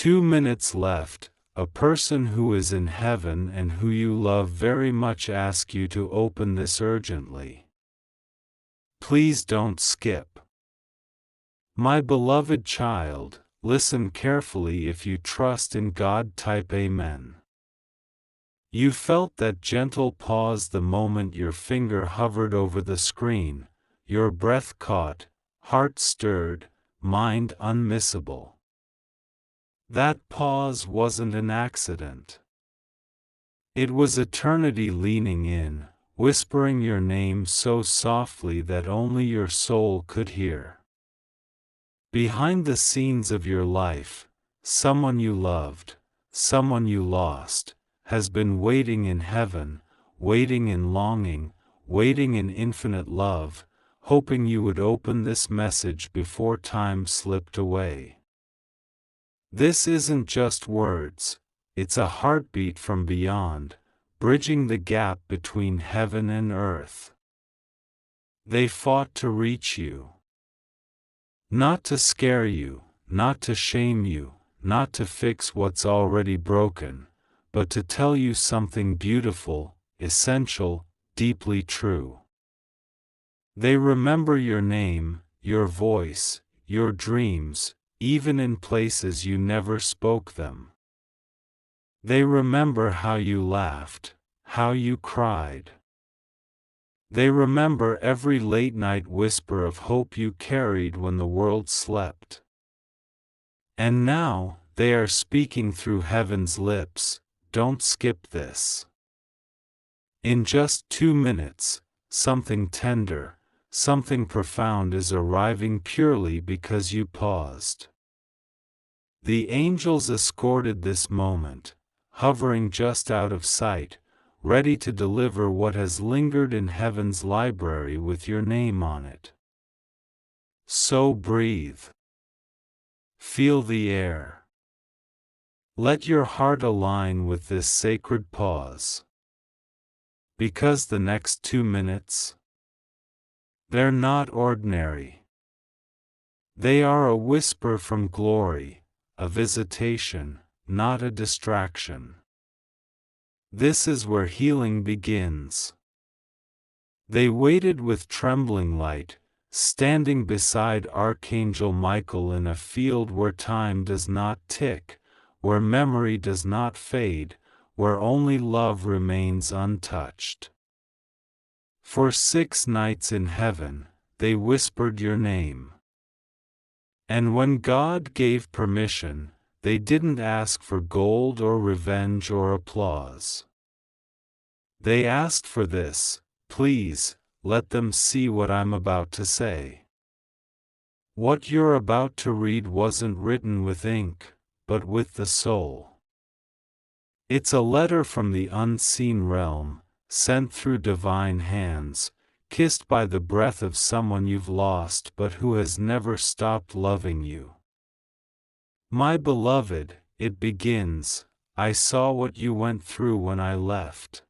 2 minutes left. A person who is in heaven and who you love very much asks you to open this urgently. Please don't skip. My beloved child, listen carefully. If you trust in God, type Amen. You felt that gentle pause the moment your finger hovered over the screen, your breath caught, heart stirred, mind unmissable. That pause wasn't an accident. It was eternity leaning in, whispering your name so softly that only your soul could hear. Behind the scenes of your life, someone you loved, someone you lost, has been waiting in heaven, waiting in longing, waiting in infinite love, hoping you would open this message before time slipped away. This isn't just words, it's a heartbeat from beyond, bridging the gap between heaven and earth. They fought to reach you. Not to scare you, not to shame you, not to fix what's already broken, but to tell you something beautiful, essential, deeply true. They remember your name, your voice, your dreams, even in places you never spoke them. They remember how you laughed, how you cried. They remember every late-night whisper of hope you carried when the world slept. And now, they are speaking through heaven's lips. Don't skip this. In just 2 minutes, something tender, something profound is arriving purely because you paused. The angels escorted this moment, hovering just out of sight, ready to deliver what has lingered in heaven's library with your name on it. So breathe. Feel the air. Let your heart align with this sacred pause. Because the next 2 minutes, they're not ordinary. They are a whisper from glory, a visitation, not a distraction. This is where healing begins. They waited with trembling light, standing beside Archangel Michael in a field where time does not tick, where memory does not fade, where only love remains untouched. For 6 nights in heaven, they whispered your name. And when God gave permission, they didn't ask for gold or revenge or applause. They asked for this: please, let them see what I'm about to say. What you're about to read wasn't written with ink, but with the soul. It's a letter from the unseen realm, sent through divine hands, kissed by the breath of someone you've lost but who has never stopped loving you. My beloved, it begins, I saw what you went through when I left.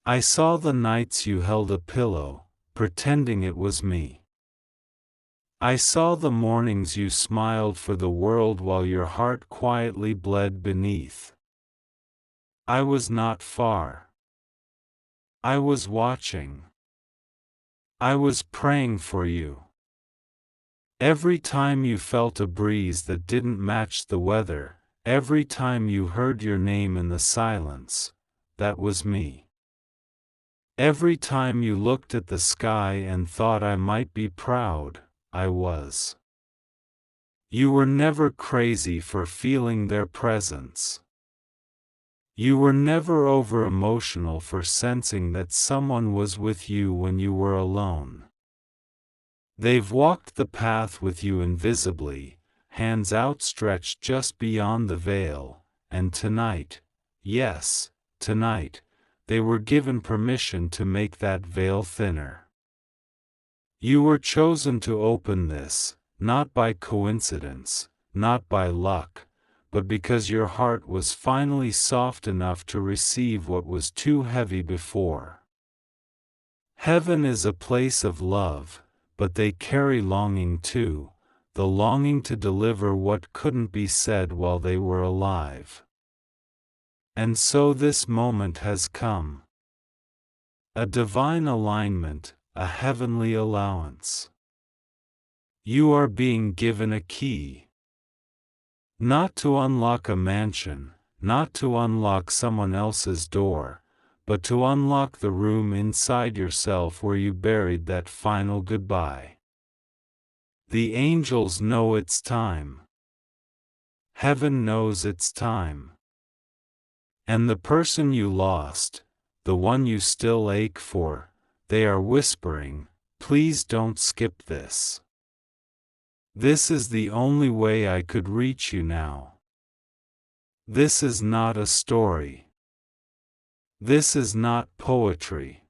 I saw the nights you held a pillow, pretending it was me. I saw the mornings you smiled for the world while your heart quietly bled beneath. I was not far. I was watching. I was praying for you. Every time you felt a breeze that didn't match the weather, every time you heard your name in the silence, that was me. Every time you looked at the sky and thought I might be proud, I was. You were never crazy for feeling their presence. You were never over-emotional for sensing that someone was with you when you were alone. They've walked the path with you invisibly, hands outstretched just beyond the veil, and tonight, yes, tonight, they were given permission to make that veil thinner. You were chosen to open this, not by coincidence, not by luck, but because your heart was finally soft enough to receive what was too heavy before. Heaven is a place of love, but they carry longing too, the longing to deliver what couldn't be said while they were alive. And so this moment has come. A divine alignment, a heavenly allowance. You are being given a key. Not to unlock a mansion, not to unlock someone else's door, but to unlock the room inside yourself where you buried that final goodbye. The angels know it's time. Heaven knows it's time. And the person you lost, the one you still ache for, they are whispering, "Please don't skip this. This is the only way I could reach you now. This is not a story. This is not poetry.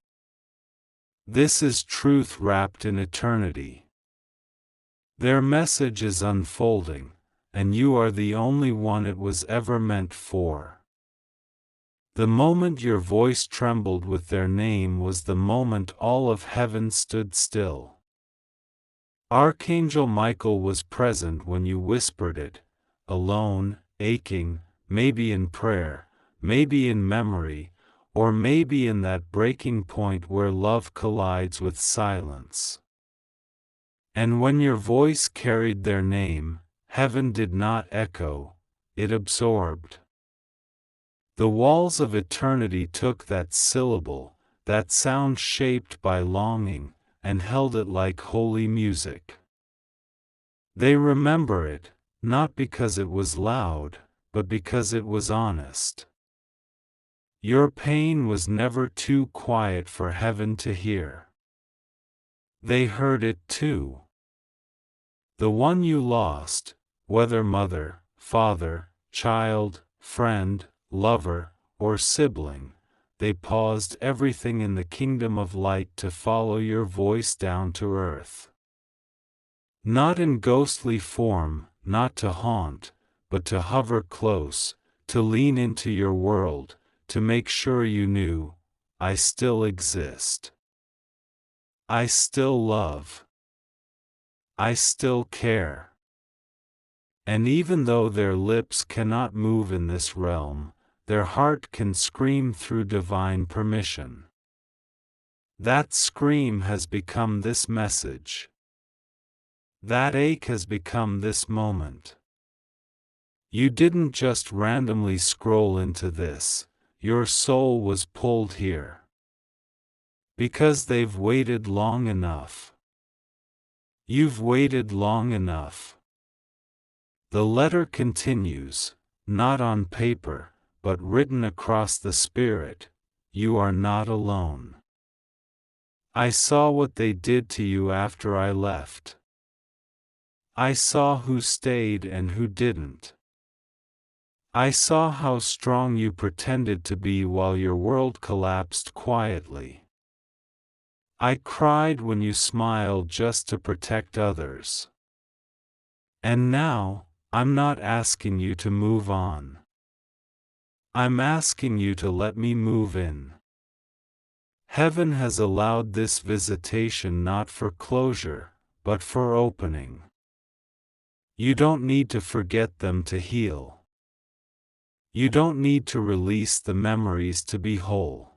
This is truth wrapped in eternity." Their message is unfolding, and you are the only one it was ever meant for. The moment your voice trembled with their name was the moment all of heaven stood still. Archangel Michael was present when you whispered it, alone, aching, maybe in prayer, maybe in memory, or maybe in that breaking point where love collides with silence. And when your voice carried their name, heaven did not echo, it absorbed. The walls of eternity took that syllable, that sound shaped by longing, and held it like holy music. They remember it, not because it was loud, but because it was honest. Your pain was never too quiet for heaven to hear. They heard it too. The one you lost, whether mother, father, child, friend, lover, or sibling, they paused everything in the kingdom of light to follow your voice down to earth. Not in ghostly form, not to haunt, but to hover close, to lean into your world, to make sure you knew, I still exist. I still love. I still care. And even though their lips cannot move in this realm, their heart can scream through divine permission. That scream has become this message. That ache has become this moment. You didn't just randomly scroll into this, your soul was pulled here. Because they've waited long enough. You've waited long enough. The letter continues, not on paper, but written across the spirit, you are not alone. I saw what they did to you after I left. I saw who stayed and who didn't. I saw how strong you pretended to be while your world collapsed quietly. I cried when you smiled just to protect others. And now, I'm not asking you to move on. I'm asking you to let me move in. Heaven has allowed this visitation not for closure, but for opening. You don't need to forget them to heal. You don't need to release the memories to be whole.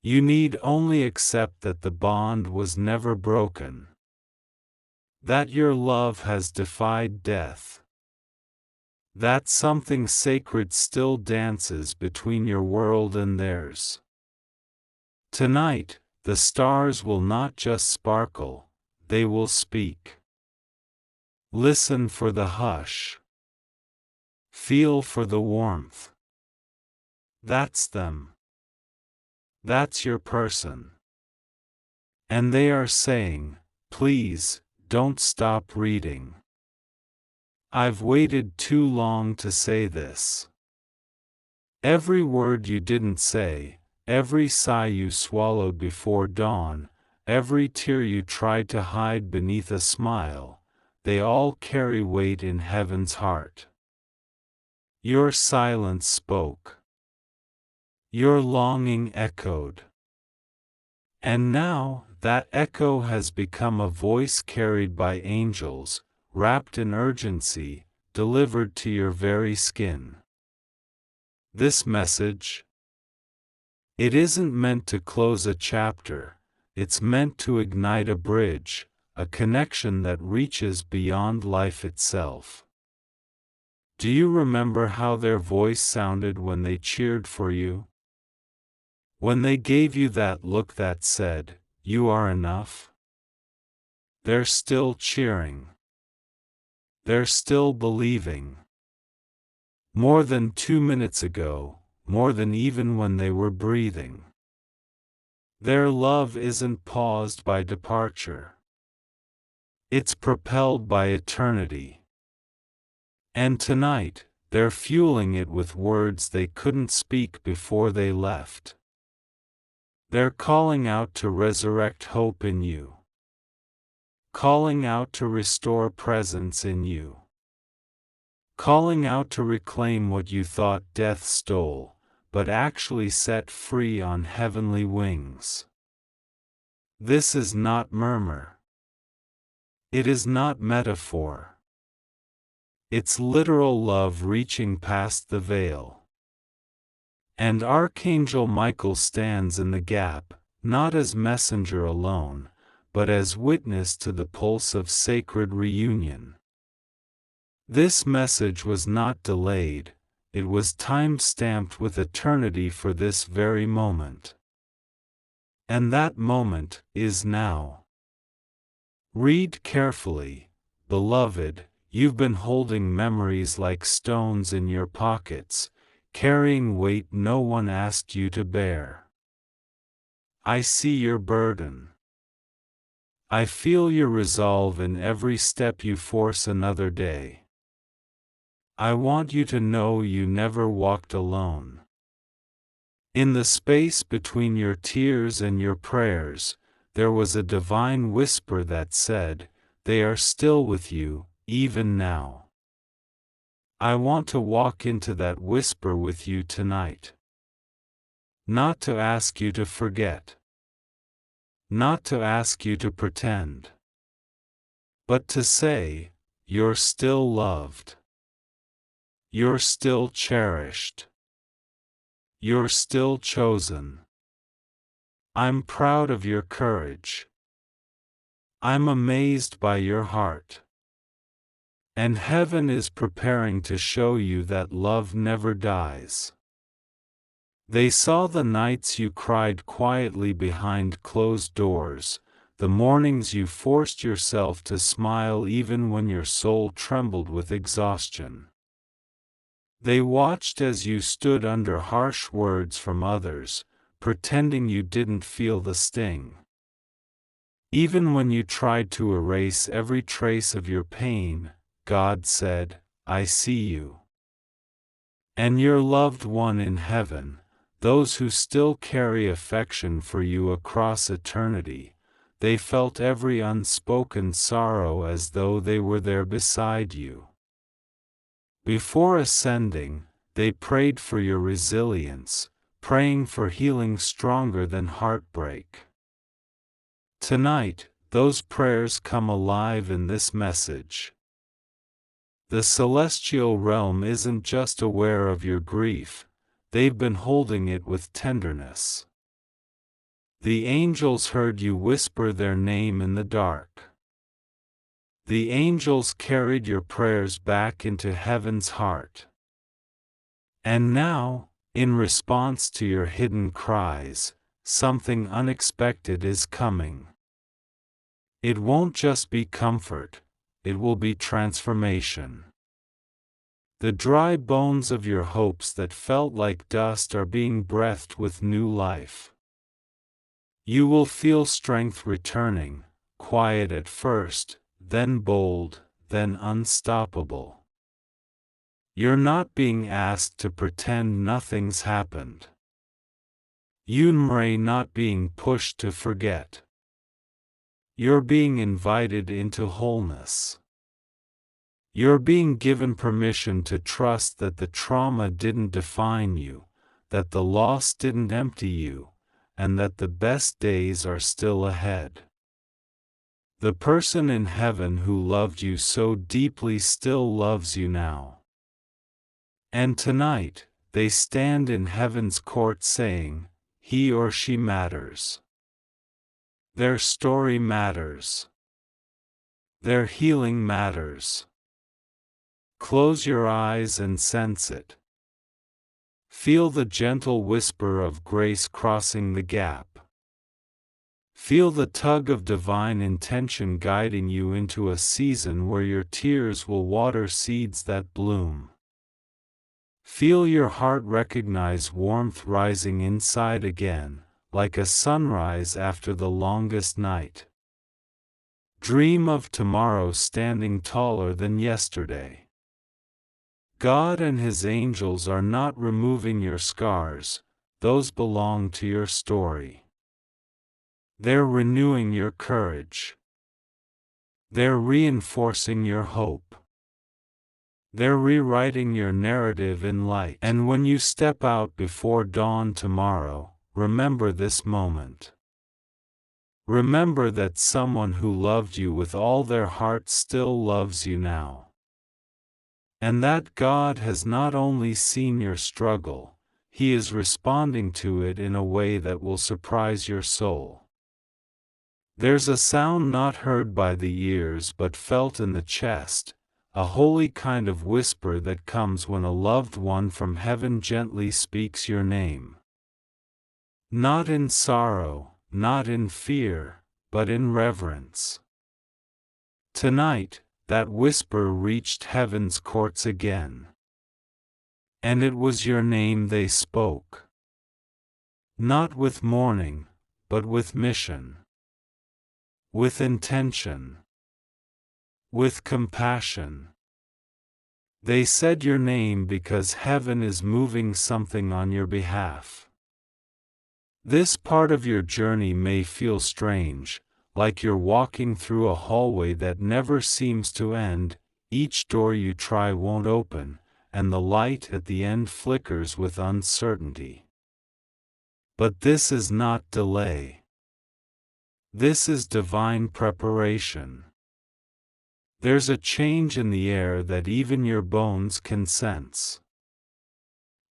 You need only accept that the bond was never broken. That your love has defied death. That something sacred still dances between your world and theirs. Tonight, the stars will not just sparkle, they will speak. Listen for the hush. Feel for the warmth. That's them. That's your person. And they are saying, please, don't stop reading. I've waited too long to say this. Every word you didn't say, every sigh you swallowed before dawn, every tear you tried to hide beneath a smile, they all carry weight in heaven's heart. Your silence spoke. Your longing echoed. And now, that echo has become a voice carried by angels, wrapped in urgency, delivered to your very skin. This message, it isn't meant to close a chapter, it's meant to ignite a bridge, a connection that reaches beyond life itself. Do you remember how their voice sounded when they cheered for you? When they gave you that look that said, "You are enough"? They're still cheering. They're still believing. More than 2 minutes ago, more than even when they were breathing. Their love isn't paused by departure. It's propelled by eternity. And tonight, they're fueling it with words they couldn't speak before they left. They're calling out to resurrect hope in you. Calling out to restore presence in you. Calling out to reclaim what you thought death stole, but actually set free on heavenly wings. This is not murmur. It is not metaphor. It's literal love reaching past the veil. And Archangel Michael stands in the gap, not as messenger alone, but as witness to the pulse of sacred reunion. This message was not delayed, it was time-stamped with eternity for this very moment. And that moment is now. Read carefully, beloved. You've been holding memories like stones in your pockets, carrying weight no one asked you to bear. I see your burden. I feel your resolve in every step you force another day. I want you to know you never walked alone. In the space between your tears and your prayers, there was a divine whisper that said, "They are still with you, even now." I want to walk into that whisper with you tonight. Not to ask you to forget. Not to ask you to pretend. But to say, you're still loved. You're still cherished. You're still chosen. I'm proud of your courage. I'm amazed by your heart. And heaven is preparing to show you that love never dies. They saw the nights you cried quietly behind closed doors, the mornings you forced yourself to smile even when your soul trembled with exhaustion. They watched as you stood under harsh words from others, pretending you didn't feel the sting. Even when you tried to erase every trace of your pain, God said, "I see you." And your loved one in heaven, those who still carry affection for you across eternity, they felt every unspoken sorrow as though they were there beside you. Before ascending, they prayed for your resilience, praying for healing stronger than heartbreak. Tonight, those prayers come alive in this message. The celestial realm isn't just aware of your grief, they've been holding it with tenderness. The angels heard you whisper their name in the dark. The angels carried your prayers back into heaven's heart. And now, in response to your hidden cries, something unexpected is coming. It won't just be comfort, it will be transformation. The dry bones of your hopes that felt like dust are being breathed with new life. You will feel strength returning, quiet at first, then bold, then unstoppable. You're not being asked to pretend nothing's happened. You're not being pushed to forget. You're being invited into wholeness. You're being given permission to trust that the trauma didn't define you, that the loss didn't empty you, and that the best days are still ahead. The person in heaven who loved you so deeply still loves you now. And tonight, they stand in heaven's court saying, he or she matters. Their story matters. Their healing matters. Close your eyes and sense it. Feel the gentle whisper of grace crossing the gap. Feel the tug of divine intention guiding you into a season where your tears will water seeds that bloom. Feel your heart recognize warmth rising inside again, like a sunrise after the longest night. Dream of tomorrow standing taller than yesterday. God and His angels are not removing your scars, those belong to your story. They're renewing your courage. They're reinforcing your hope. They're rewriting your narrative in light. And when you step out before dawn tomorrow, remember this moment. Remember that someone who loved you with all their heart still loves you now. And that God has not only seen your struggle, He is responding to it in a way that will surprise your soul. There's a sound not heard by the ears but felt in the chest, a holy kind of whisper that comes when a loved one from heaven gently speaks your name. Not in sorrow, not in fear, but in reverence. Tonight, that whisper reached heaven's courts again. And it was your name they spoke. Not with mourning, but with mission. With intention. With compassion. They said your name because heaven is moving something on your behalf. This part of your journey may feel strange, like you're walking through a hallway that never seems to end, each door you try won't open, and the light at the end flickers with uncertainty. But this is not delay. This is divine preparation. There's a change in the air that even your bones can sense.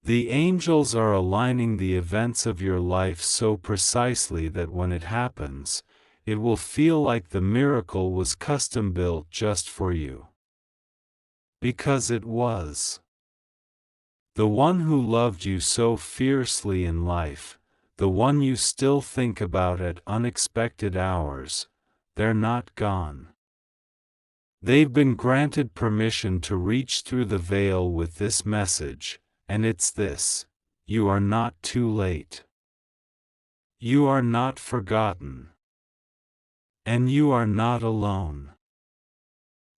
The angels are aligning the events of your life so precisely that when it happens, it will feel like the miracle was custom built just for you. Because it was. The one who loved you so fiercely in life, the one you still think about at unexpected hours, they're not gone. They've been granted permission to reach through the veil with this message, and it's this: you are not too late. You are not forgotten. And you are not alone.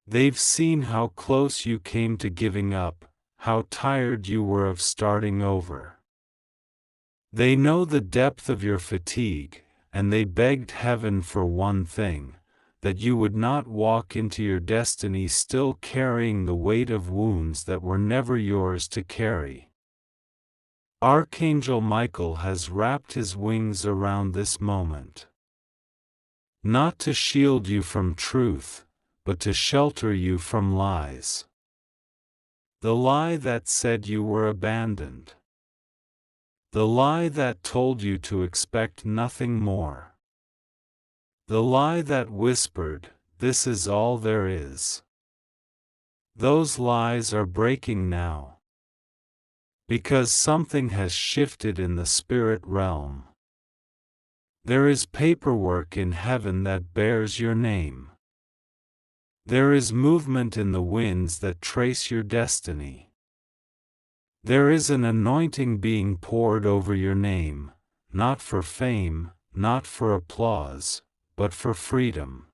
They've seen how close you came to giving up, how tired you were of starting over. They know the depth of your fatigue, and they begged heaven for one thing: that you would not walk into your destiny still carrying the weight of wounds that were never yours to carry. Archangel Michael has wrapped his wings around this moment. Not to shield you from truth, but to shelter you from lies. The lie that said you were abandoned. The lie that told you to expect nothing more. The lie that whispered, "This is all there is." Those lies are breaking now. Because something has shifted in the spirit realm. There is paperwork in heaven that bears your name. There is movement in the winds that trace your destiny. There is an anointing being poured over your name, not for fame, not for applause, but for freedom.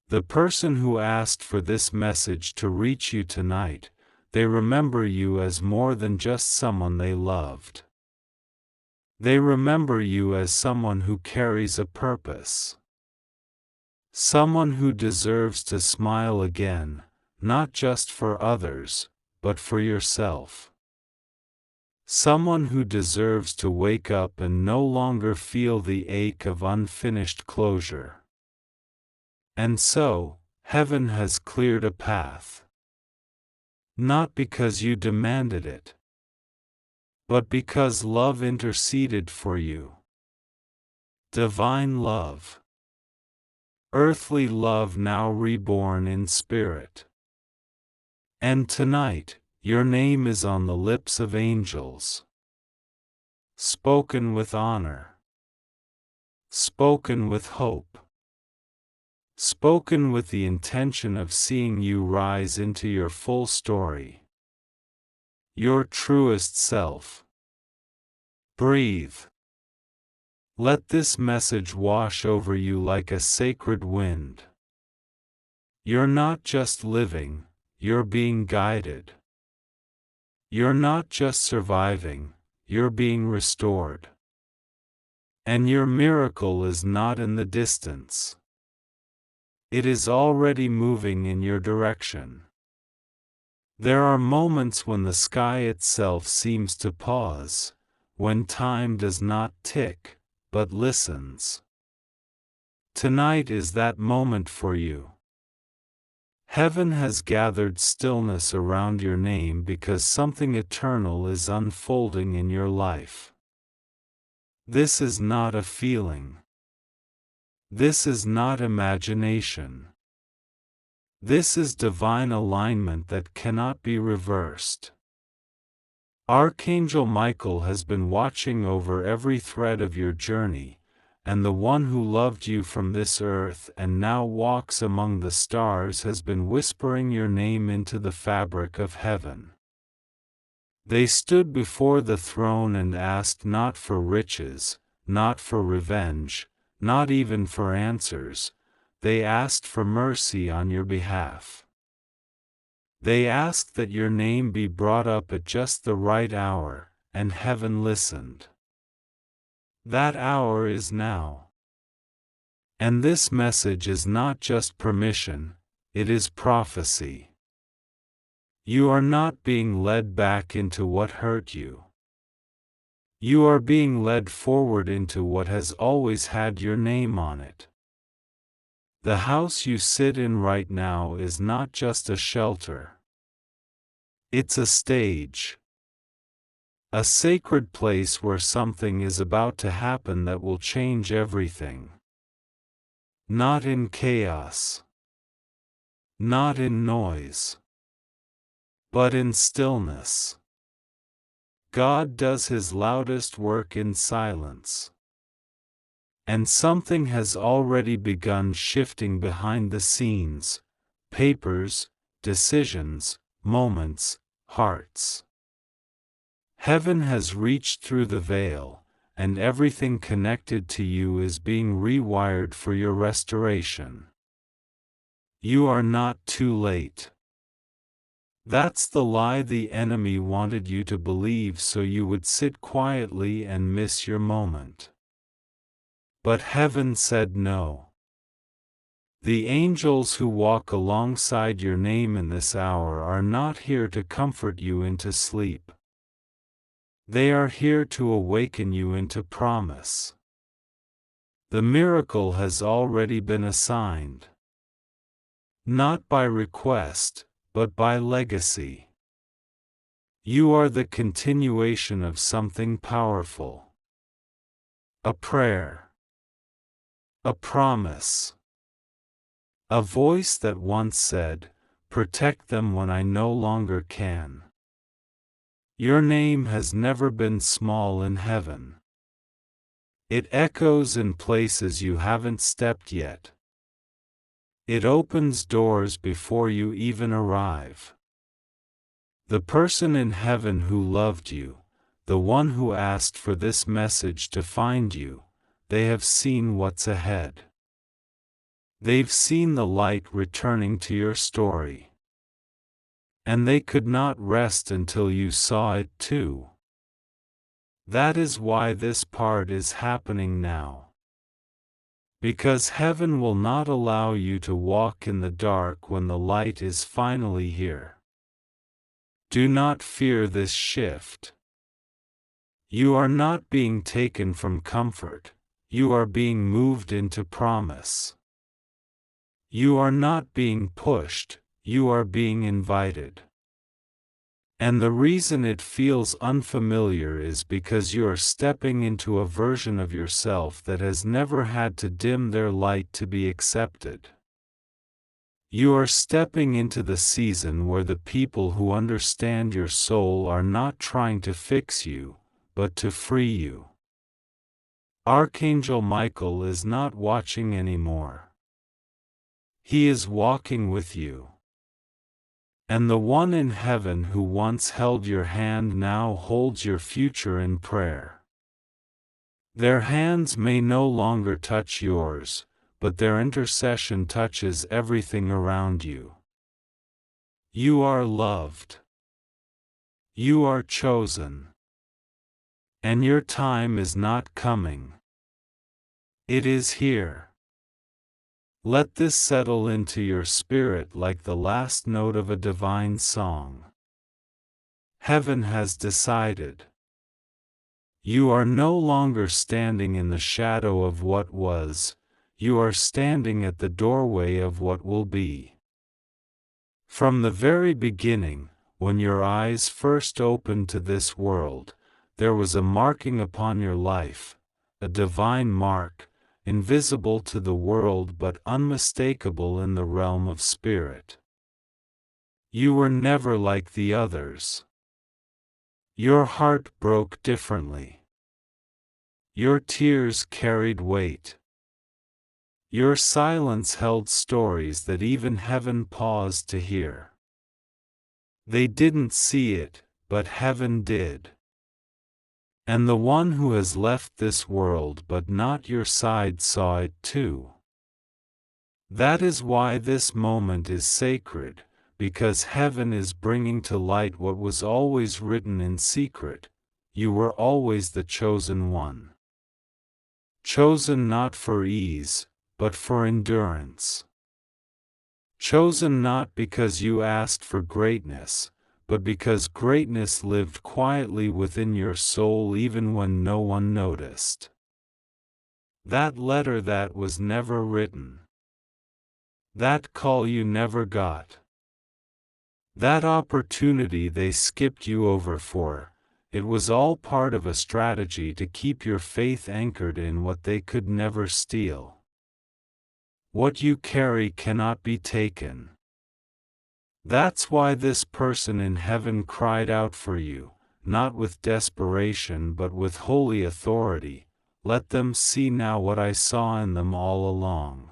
The person who asked for this message to reach you tonight, they remember you as more than just someone they loved. They remember you as someone who carries a purpose. Someone who deserves to smile again, not just for others, but for yourself. Someone who deserves to wake up and no longer feel the ache of unfinished closure. And so, heaven has cleared a path. Not because you demanded it, but because love interceded for you. Divine love. Earthly love now reborn in spirit. And tonight, your name is on the lips of angels. Spoken with honor. Spoken with hope. Spoken with the intention of seeing you rise into your full story. Your truest self. Breathe. Let this message wash over you like a sacred wind. You're not just living, you're being guided. You're not just surviving, you're being restored. And your miracle is not in the distance. It is already moving in your direction. There are moments when the sky itself seems to pause, when time does not tick, but listens. Tonight is that moment for you. Heaven has gathered stillness around your name because something eternal is unfolding in your life. This is not a feeling. This is not imagination. This is divine alignment that cannot be reversed. Archangel Michael has been watching over every thread of your journey, and the one who loved you from this earth and now walks among the stars has been whispering your name into the fabric of heaven. They stood before the throne and asked not for riches, not for revenge, not even for answers. They asked for mercy on your behalf. They asked that your name be brought up at just the right hour, and heaven listened. That hour is now. And this message is not just permission, it is prophecy. You are not being led back into what hurt you. You are being led forward into what has always had your name on it. The house you sit in right now is not just a shelter. It's a stage. A sacred place where something is about to happen that will change everything. Not in chaos. Not in noise. But in stillness. God does His loudest work in silence. And something has already begun shifting behind the scenes: papers, decisions, moments, hearts. Heaven has reached through the veil, and everything connected to you is being rewired for your restoration. You are not too late. That's the lie the enemy wanted you to believe so you would sit quietly and miss your moment. But heaven said no. The angels who walk alongside your name in this hour are not here to comfort you into sleep. They are here to awaken you into promise. The miracle has already been assigned. Not by request, but by legacy. You are the continuation of something powerful. A prayer. A promise. A voice that once said, "Protect them when I no longer can." Your name has never been small in heaven. It echoes in places you haven't stepped yet. It opens doors before you even arrive. The person in heaven who loved you, the one who asked for this message to find you, they have seen what's ahead. They've seen the light returning to your story. And they could not rest until you saw it too. That is why this part is happening now. Because heaven will not allow you to walk in the dark when the light is finally here. Do not fear this shift. You are not being taken from comfort, you are being moved into promise. You are not being pushed, you are being invited. And the reason it feels unfamiliar is because you are stepping into a version of yourself that has never had to dim their light to be accepted. You are stepping into the season where the people who understand your soul are not trying to fix you, but to free you. Archangel Michael is not watching anymore. He is walking with you. And the one in heaven who once held your hand now holds your future in prayer. Their hands may no longer touch yours, but their intercession touches everything around you. You are loved. You are chosen. And your time is not coming. It is here. Let this settle into your spirit like the last note of a divine song. Heaven has decided. You are no longer standing in the shadow of what was, you are standing at the doorway of what will be. From the very beginning, when your eyes first opened to this world, there was a marking upon your life, a divine mark, invisible to the world but unmistakable in the realm of spirit. You were never like the others. Your heart broke differently. Your tears carried weight. Your silence held stories that even heaven paused to hear. They didn't see it, but heaven did. And the one who has left this world but not your side saw it too. That is why this moment is sacred, because heaven is bringing to light what was always written in secret. You were always the chosen one. Chosen not for ease, but for endurance. Chosen not because you asked for greatness, but because greatness lived quietly within your soul even when no one noticed. That letter that was never written. That call you never got. That opportunity they skipped you over for, it was all part of a strategy to keep your faith anchored in what they could never steal. What you carry cannot be taken. That's why this person in heaven cried out for you, not with desperation but with holy authority. Let them see now what I saw in them all along.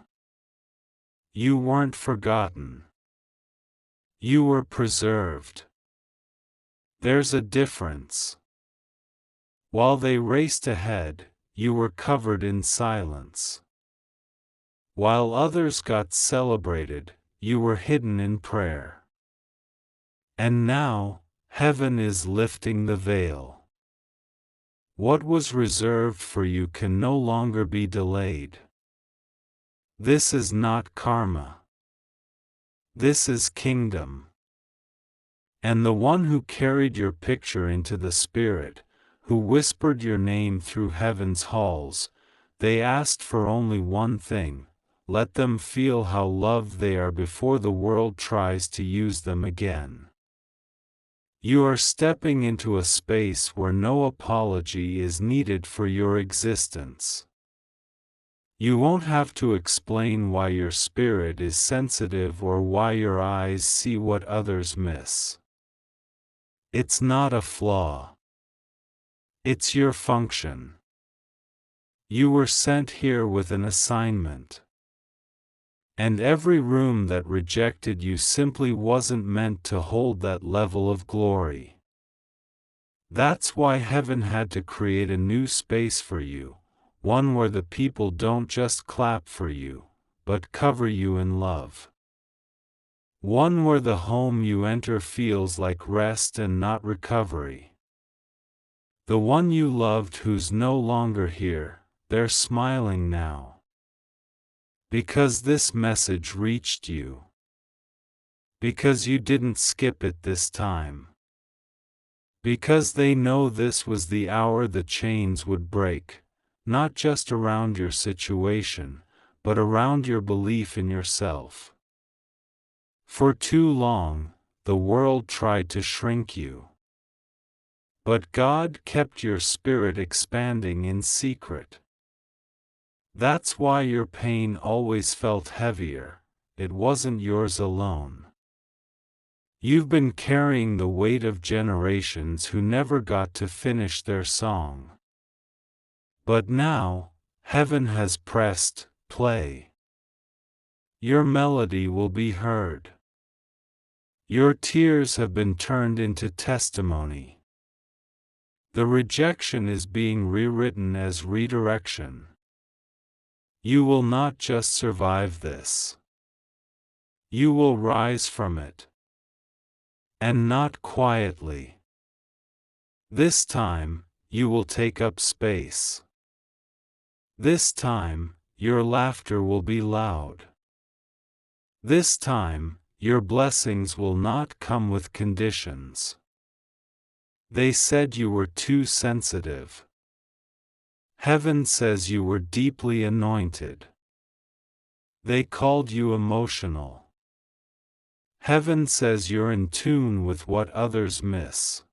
You weren't forgotten. You were preserved. There's a difference. While they raced ahead, you were covered in silence. While others got celebrated, you were hidden in prayer. And now, heaven is lifting the veil. What was reserved for you can no longer be delayed. This is not karma. This is kingdom. And the one who carried your picture into the spirit, who whispered your name through heaven's halls, they asked for only one thing: let them feel how loved they are before the world tries to use them again. You are stepping into a space where no apology is needed for your existence. You won't have to explain why your spirit is sensitive or why your eyes see what others miss. It's not a flaw. It's your function. You were sent here with an assignment. And every room that rejected you simply wasn't meant to hold that level of glory. That's why heaven had to create a new space for you, one where the people don't just clap for you, but cover you in love. One where the home you enter feels like rest and not recovery. The one you loved who's no longer here, they're smiling now. Because this message reached you. Because you didn't skip it this time. Because they know this was the hour the chains would break, not just around your situation, but around your belief in yourself. For too long, the world tried to shrink you. But God kept your spirit expanding in secret. That's why your pain always felt heavier. It wasn't yours alone. You've been carrying the weight of generations who never got to finish their song. But now, heaven has pressed play. Your melody will be heard. Your tears have been turned into testimony. The rejection is being rewritten as redirection. You will not just survive this. You will rise from it. And not quietly. This time, you will take up space. This time, your laughter will be loud. This time, your blessings will not come with conditions. They said you were too sensitive. Heaven says you were deeply anointed. They called you emotional. Heaven says you're in tune with what others miss.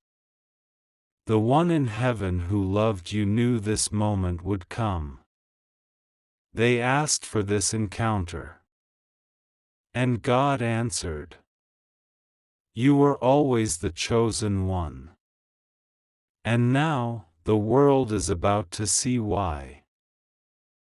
The one in heaven who loved you knew this moment would come. They asked for this encounter. And God answered. You were always the chosen one. And now, the world is about to see why.